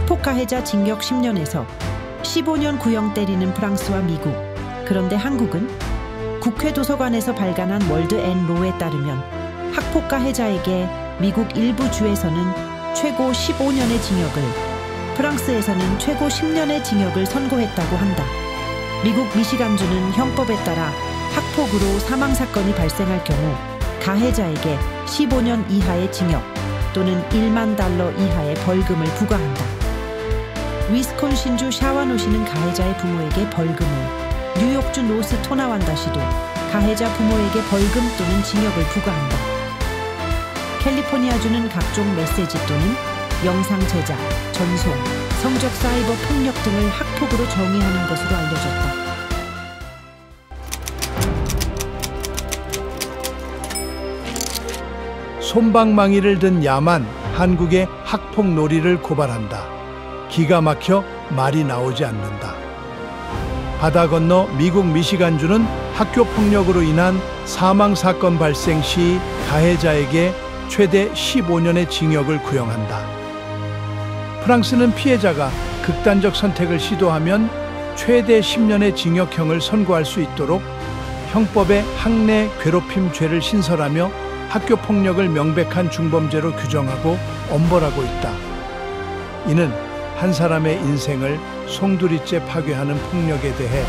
학폭 가해자 징역 10년에서 15년 구형 때리는 프랑스와 미국. 그런데 한국은 국회 도서관에서 발간한 월드 앤 로에 따르면 학폭 가해자에게 미국 일부 주에서는 최고 15년의 징역을, 프랑스에서는 최고 10년의 징역을 선고했다고 한다. 미국 미시간주는 형법에 따라 학폭으로 사망사건이 발생할 경우 가해자에게 15년 이하의 징역 또는 1만 달러 이하의 벌금을 부과한다. 위스콘신주 샤와노시는 가해자의 부모에게 벌금을, 뉴욕주 노스 토나완다시도 가해자 부모에게 벌금 또는 징역을 부과한다. 캘리포니아주는 각종 메시지 또는 영상 제작, 전송, 성적 사이버 폭력 등을 학폭으로 정의하는 것으로 알려졌다. 솜방망이를 든 야만, 한국의 학폭 놀이를 고발한다. 기가 막혀 말이 나오지 않는다. 바다 건너 미국 미시간주는 학교 폭력으로 인한 사망 사건 발생 시 가해자에게 최대 15년의 징역을 구형한다. 프랑스는 피해자가 극단적 선택을 시도하면 최대 10년의 징역형을 선고할 수 있도록 형법에 학내 괴롭힘 죄를 신설하며 학교 폭력을 명백한 중범죄로 규정하고 엄벌하고 있다. 이는 한 사람의 인생을 송두리째 파괴하는 폭력에 대해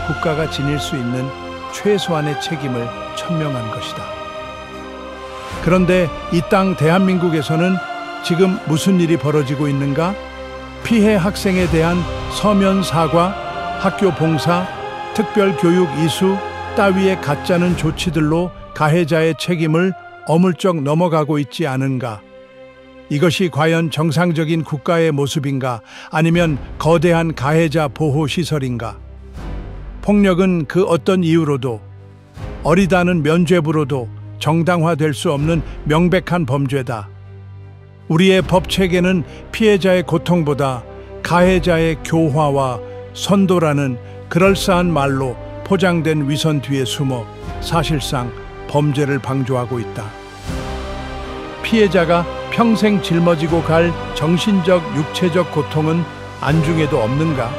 국가가 지닐 수 있는 최소한의 책임을 천명한 것이다. 그런데 이 땅 대한민국에서는 지금 무슨 일이 벌어지고 있는가? 피해 학생에 대한 서면 사과, 학교 봉사, 특별 교육 이수 따위의 가짜는 조치들로 가해자의 책임을 어물쩍 넘어가고 있지 않은가? 이것이 과연 정상적인 국가의 모습인가? 아니면 거대한 가해자 보호 시설인가? 폭력은 그 어떤 이유로도, 어리다는 면죄부로도 정당화될 수 없는 명백한 범죄다. 우리의 법 체계는 피해자의 고통보다 가해자의 교화와 선도라는 그럴싸한 말로 포장된 위선 뒤에 숨어 사실상 범죄를 방조하고 있다. 피해자가 평생 짊어지고 갈 정신적, 육체적 고통은 안중에도 없는가?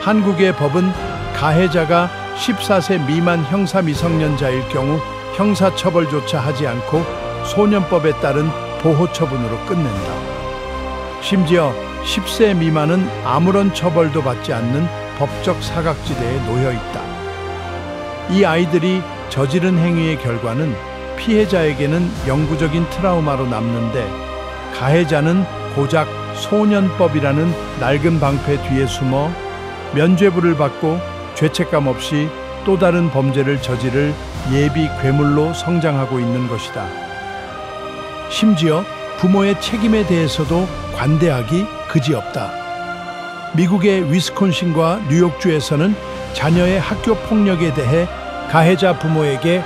한국의 법은 가해자가 14세 미만 형사 미성년자일 경우 형사처벌조차 하지 않고 소년법에 따른 보호처분으로 끝낸다. 심지어 10세 미만은 아무런 처벌도 받지 않는 법적 사각지대에 놓여 있다. 이 아이들이 저지른 행위의 결과는 피해자에게는 영구적인 트라우마로 남는데 가해자는 고작 소년법이라는 낡은 방패 뒤에 숨어 면죄부를 받고 죄책감 없이 또 다른 범죄를 저지를 예비 괴물로 성장하고 있는 것이다. 심지어 부모의 책임에 대해서도 관대하기 그지없다. 미국의 위스콘신과 뉴욕주에서는 자녀의 학교 폭력에 대해 가해자 부모에게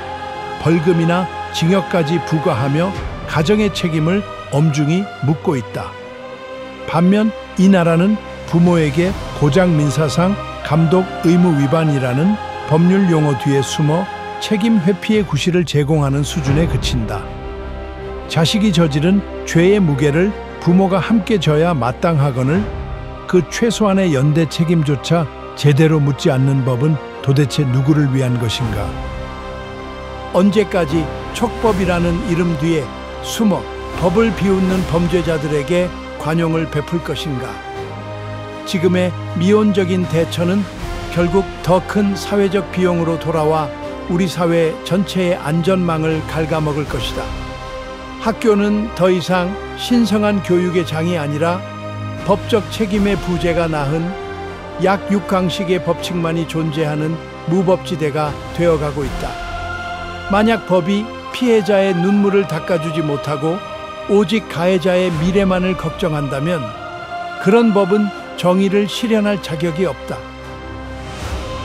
벌금이나 징역까지 부과하며 가정의 책임을 엄중히 묻고 있다. 반면 이 나라는 부모에게 고장민사상 감독 의무 위반이라는 법률 용어 뒤에 숨어 책임 회피의 구실을 제공하는 수준에 그친다. 자식이 저지른 죄의 무게를 부모가 함께 져야 마땅하거늘 그 최소한의 연대 책임조차 제대로 묻지 않는 법은 도대체 누구를 위한 것인가? 언제까지 촉법이라는 이름 뒤에 숨어 법을 비웃는 범죄자들에게 관용을 베풀 것인가? 지금의 미온적인 대처는 결국 더 큰 사회적 비용으로 돌아와 우리 사회 전체의 안전망을 갉아먹을 것이다. 학교는 더 이상 신성한 교육의 장이 아니라 법적 책임의 부재가 낳은 약 6강식의 법칙만이 존재하는 무법지대가 되어가고 있다. 만약 법이 피해자의 눈물을 닦아주지 못하고 오직 가해자의 미래만을 걱정한다면 그런 법은 정의를 실현할 자격이 없다.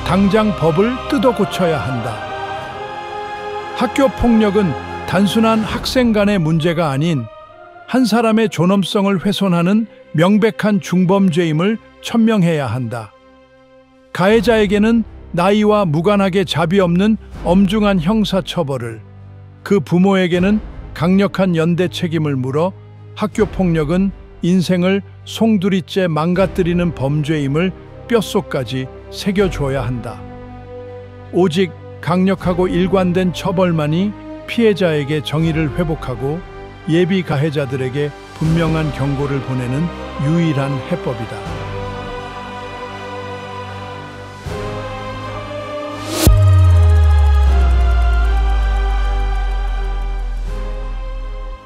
당장 법을 뜯어 고쳐야 한다. 학교 폭력은 단순한 학생 간의 문제가 아닌 한 사람의 존엄성을 훼손하는 명백한 중범죄임을 천명해야 한다. 가해자에게는 나이와 무관하게 자비 없는 엄중한 형사처벌을, 그 부모에게는 강력한 연대 책임을 물어 학교 폭력은 인생을 송두리째 망가뜨리는 범죄임을 뼛속까지 새겨줘야 한다. 오직 강력하고 일관된 처벌만이 피해자에게 정의를 회복하고 예비 가해자들에게 분명한 경고를 보내는 유일한 해법이다.